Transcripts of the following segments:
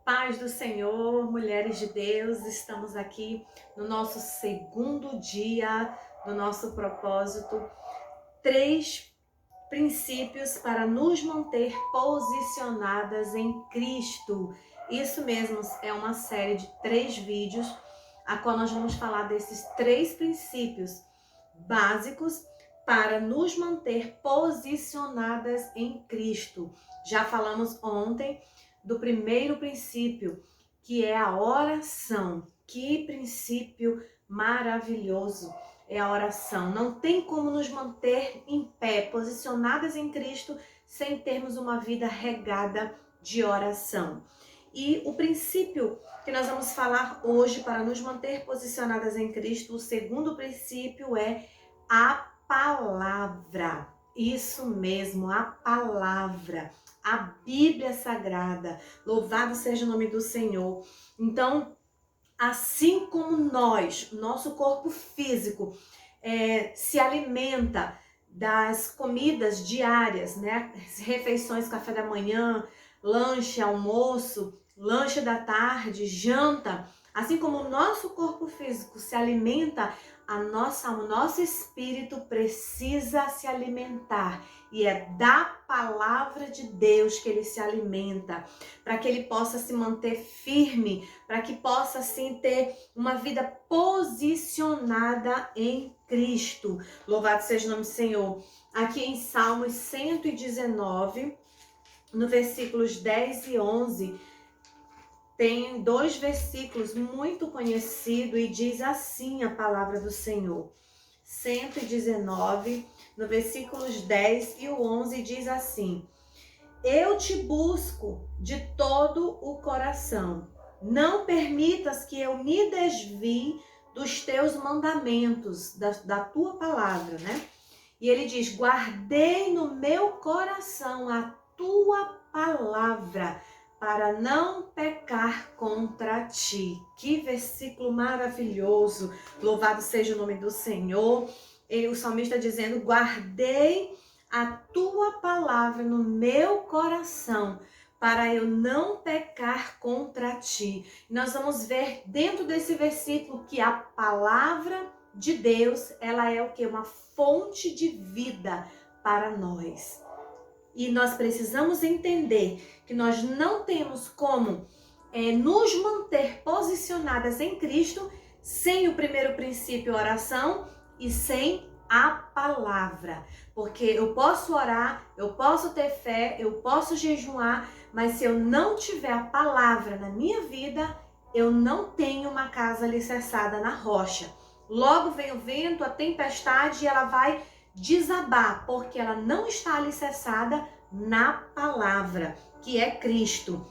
Paz do Senhor, mulheres de Deus, estamos aqui no nosso segundo dia do nosso propósito. 3 princípios para nos manter posicionadas em Cristo. Isso mesmo, é uma série de 3 vídeos, a qual nós vamos falar desses 3 princípios básicos para nos manter posicionadas em Cristo. Já falamos ontem do primeiro princípio, que é a oração. Que princípio maravilhoso é a oração. Não tem como nos manter em pé, posicionadas em Cristo, sem termos uma vida regada de oração. E o princípio que nós vamos falar hoje para nos manter posicionadas em Cristo, o segundo princípio é a palavra. Isso mesmo, a palavra. A Bíblia Sagrada. Louvado seja o nome do Senhor. Então, assim como nós, nosso corpo físico, se alimenta das comidas diárias, né? Refeições, café da manhã, lanche, almoço, lanche da tarde, janta. Assim como o nosso corpo físico se alimenta, o nosso espírito precisa se alimentar. E é da palavra de Deus que ele se alimenta, para que ele possa se manter firme, para que possa assim ter uma vida posicionada em Cristo. Louvado seja o nome do Senhor. Aqui em Salmos 119, no versículos 10 e 11, tem 2 versículos muito conhecidos e diz assim a palavra do Senhor. 119, no versículos 10 e o 11 diz assim: Eu te busco de todo o coração. Não permitas que eu me desvie dos teus mandamentos, da tua palavra, né? E ele diz: guardei no meu coração a tua palavra, para não pecar contra ti. Que versículo maravilhoso. Louvado seja o nome do Senhor. O salmista dizendo: guardei a tua palavra no meu coração, para eu não pecar contra ti. Nós vamos ver dentro desse versículo que a palavra de Deus, ela é o que? Uma fonte de vida para nós. E nós precisamos entender que nós não temos como nos manter posicionadas em Cristo sem o primeiro princípio, oração, e sem a palavra. Porque eu posso orar, eu posso ter fé, eu posso jejuar, mas se eu não tiver a palavra na minha vida, eu não tenho uma casa alicerçada na rocha. Logo vem o vento, a tempestade, e ela vai desabar, porque ela não está alicerçada na palavra, que é Cristo.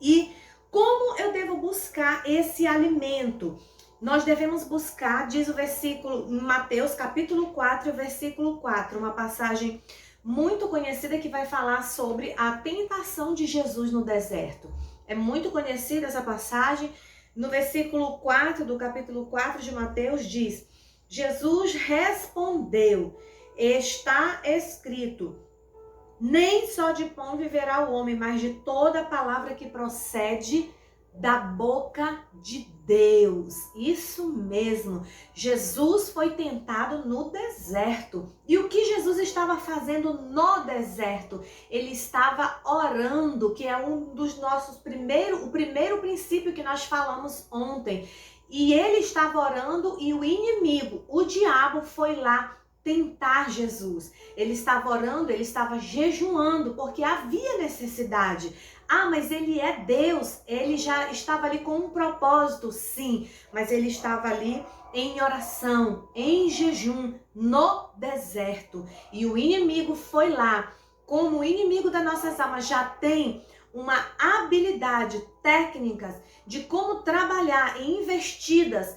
E como eu devo buscar esse alimento? Nós devemos buscar, diz o versículo em Mateus capítulo 4, versículo 4, uma passagem muito conhecida que vai falar sobre a tentação de Jesus no deserto. É muito conhecida essa passagem. No versículo 4 do capítulo 4 de Mateus diz: Jesus respondeu: está escrito, nem só de pão viverá o homem, mas de toda a palavra que procede da boca de Deus. Isso mesmo. Jesus foi tentado no deserto. E o que Jesus estava fazendo no deserto? Ele estava orando, que é um dos nossos o primeiro princípio que nós falamos ontem. E ele estava orando e o inimigo, o diabo, foi lá tentar Jesus. Ele estava orando, ele estava jejuando, porque havia necessidade. Ah, mas ele é Deus, ele já estava ali com um propósito, sim, mas ele estava ali em oração, em jejum, no deserto. E o inimigo foi lá, como o inimigo das nossas almas já tem uma habilidade, técnicas de como trabalhar em investidas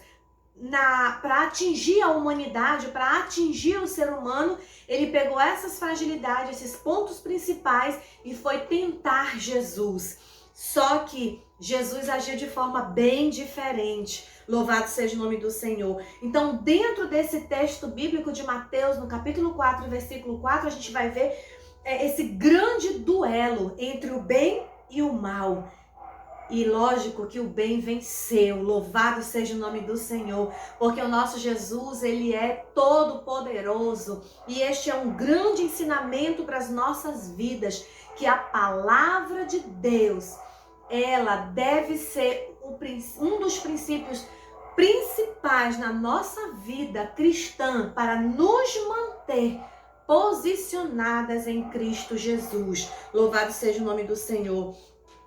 para atingir a humanidade, para atingir o ser humano. Ele pegou essas fragilidades, esses pontos principais e foi tentar Jesus. Só que Jesus agiu de forma bem diferente. Louvado seja o nome do Senhor. Então, dentro desse texto bíblico de Mateus, no capítulo 4, versículo 4, a gente vai ver esse grande duelo entre o bem e o mal. E lógico que o bem venceu, louvado seja o nome do Senhor, porque o nosso Jesus, ele é todo poderoso e este é um grande ensinamento para as nossas vidas, que a palavra de Deus, ela deve ser um dos princípios principais na nossa vida cristã para nos manter posicionadas em Cristo Jesus. Louvado seja o nome do Senhor.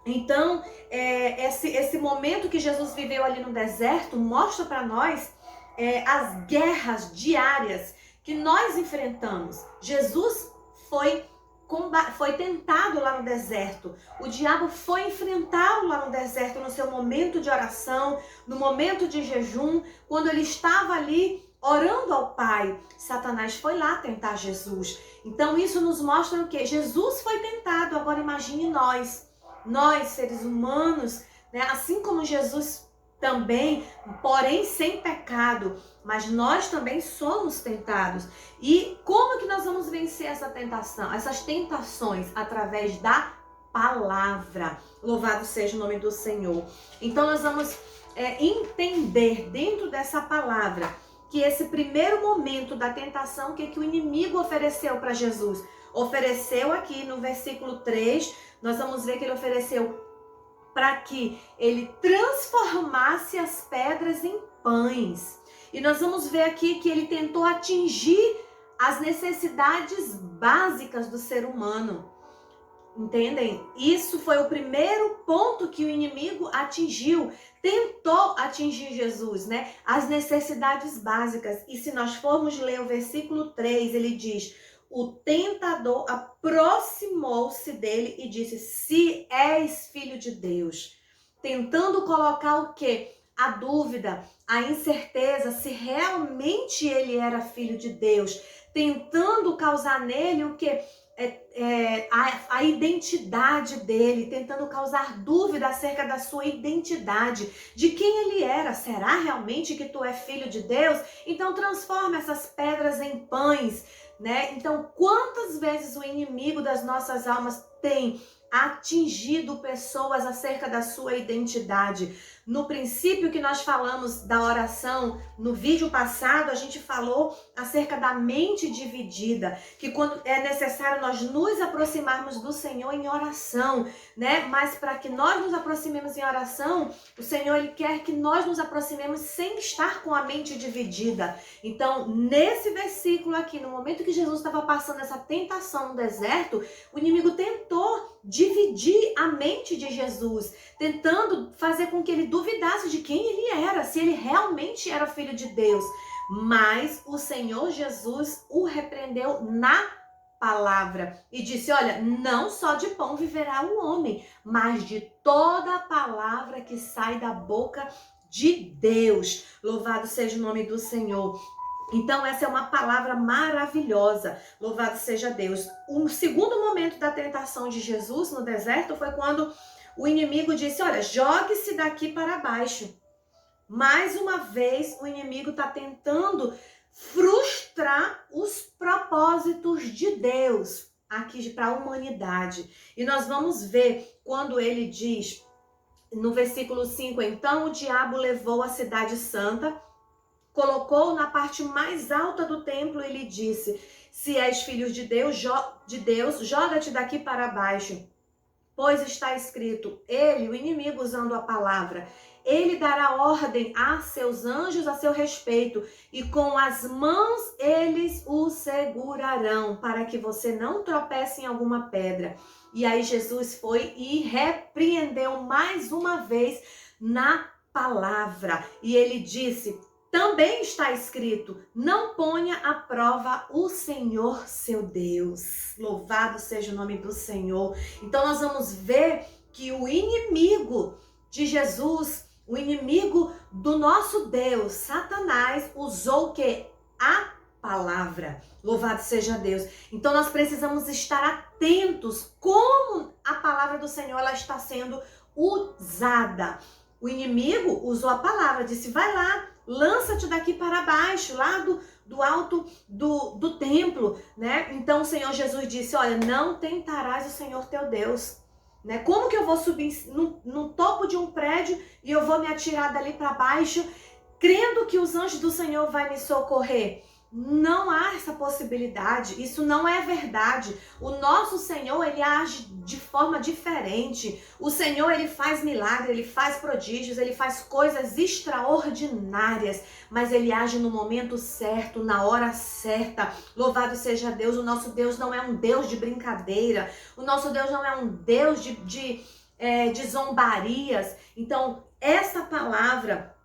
Então, esse momento que Jesus viveu ali no deserto mostra para nós as guerras diárias que nós enfrentamos. Jesus foi tentado lá no deserto. O diabo foi enfrentá-lo lá no deserto no seu momento de oração, no momento de jejum, quando ele estava ali orando ao Pai. Satanás foi lá tentar Jesus. Então isso nos mostra o quê? Jesus foi tentado, agora imagine nós, seres humanos, né? Assim como Jesus também, porém sem pecado, mas nós também somos tentados. E como que nós vamos vencer essa tentação, essas tentações? Através da palavra. Louvado seja o nome do Senhor. Então nós vamos entender dentro dessa palavra que esse primeiro momento da tentação, o que o inimigo ofereceu para Jesus? Ofereceu aqui no versículo 3, nós vamos ver que ele ofereceu para que ele transformasse as pedras em pães. E nós vamos ver aqui que ele tentou atingir as necessidades básicas do ser humano. Entendem? Isso foi o primeiro ponto que o inimigo atingiu. Tentou atingir Jesus, né? As necessidades básicas. E se nós formos ler o versículo 3, ele diz: o tentador aproximou-se dele e disse: se és filho de Deus. Tentando colocar o quê? A dúvida, a incerteza, se realmente ele era filho de Deus. Tentando causar nele o quê? A identidade dele, tentando causar dúvida acerca da sua identidade, de quem ele era. Será realmente que tu é filho de Deus? Então transforma essas pedras em pães, né? Então quantas vezes o inimigo das nossas almas tem atingido pessoas acerca da sua identidade? No princípio que nós falamos da oração, no vídeo passado, a gente falou acerca da mente dividida, que quando é necessário nós nos aproximarmos do Senhor em oração, né? Mas para que nós nos aproximemos em oração, o Senhor, ele quer que nós nos aproximemos sem estar com a mente dividida. Então, nesse versículo aqui, no momento que Jesus estava passando essa tentação no deserto, o inimigo tentou dividir a mente de Jesus, tentando fazer com que ele duvidasse de quem ele era, se ele realmente era filho de Deus. Mas o Senhor Jesus o repreendeu na palavra e disse: olha, não só de pão viverá o homem, mas de toda a palavra que sai da boca de Deus. Louvado seja o nome do Senhor. Então essa é uma palavra maravilhosa, louvado seja Deus. O segundo momento da tentação de Jesus no deserto foi quando o inimigo disse: olha, jogue-se daqui para baixo. Mais uma vez o inimigo está tentando frustrar os propósitos de Deus aqui para a humanidade. E nós vamos ver quando ele diz no versículo 5, então o diabo levou a cidade santa, colocou na parte mais alta do templo e lhe disse: se és filho de Deus, joga-te daqui para baixo. Pois está escrito, ele, o inimigo usando a palavra, ele dará ordem a seus anjos a seu respeito, e com as mãos eles o segurarão, para que você não tropece em alguma pedra. E aí Jesus foi e repreendeu mais uma vez na palavra. E ele disse: também está escrito, não ponha à prova o Senhor seu Deus. Louvado seja o nome do Senhor. Então nós vamos ver que o inimigo de Jesus, o inimigo do nosso Deus, Satanás, usou o quê? A palavra. Louvado seja Deus. Então nós precisamos estar atentos como a palavra do Senhor ela está sendo usada. O inimigo usou a palavra, disse: vai lá, lança-te daqui para baixo, lá do alto do templo, né? Então o Senhor Jesus disse: olha, não tentarás o Senhor teu Deus. né? Como que eu vou subir no topo de um prédio e eu vou me atirar dali para baixo, crendo que os anjos do Senhor vai me socorrer? Não há essa possibilidade, isso não é verdade. O nosso Senhor, ele age de forma diferente. O Senhor, ele faz milagres, ele faz prodígios, ele faz coisas extraordinárias, mas ele age no momento certo, na hora certa. Louvado seja Deus, o nosso Deus não é um Deus de brincadeira, o nosso Deus não é um Deus de zombarias. Então, essa palavra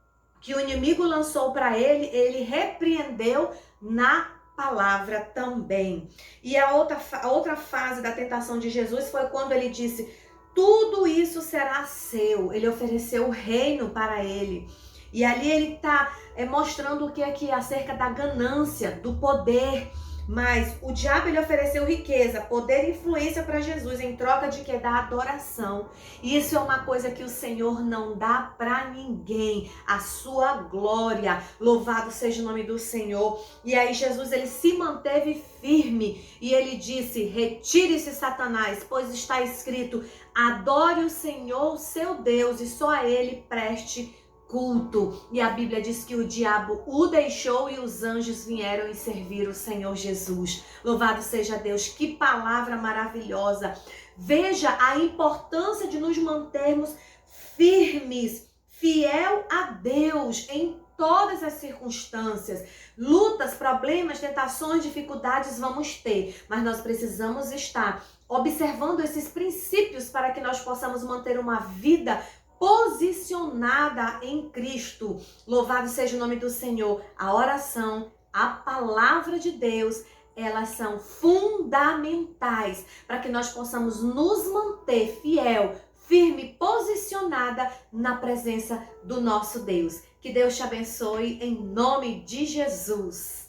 que o inimigo lançou para ele, ele repreendeu na palavra também. E a outra fase da tentação de Jesus foi quando ele disse: tudo isso será seu. Ele ofereceu o reino para ele. E ali ele está mostrando o que aqui acerca da ganância, do poder. Mas o diabo, ele ofereceu riqueza, poder e influência para Jesus em troca de que? Da adoração. E isso é uma coisa que o Senhor não dá para ninguém. A sua glória. Louvado seja o nome do Senhor. E aí Jesus, ele se manteve firme e ele disse: retire-se, Satanás, pois está escrito: adore o Senhor, seu Deus, e só a ele preste culto. E a Bíblia diz que o diabo o deixou e os anjos vieram e serviram o Senhor Jesus. Louvado seja Deus, que palavra maravilhosa. Veja a importância de nos mantermos firmes, fiel a Deus em todas as circunstâncias. Lutas, problemas, tentações, dificuldades vamos ter, mas nós precisamos estar observando esses princípios para que nós possamos manter uma vida posicionada em Cristo. Louvado seja o nome do Senhor. A oração, a palavra de Deus, elas são fundamentais para que nós possamos nos manter fiel, firme, posicionada na presença do nosso Deus. Que Deus te abençoe em nome de Jesus.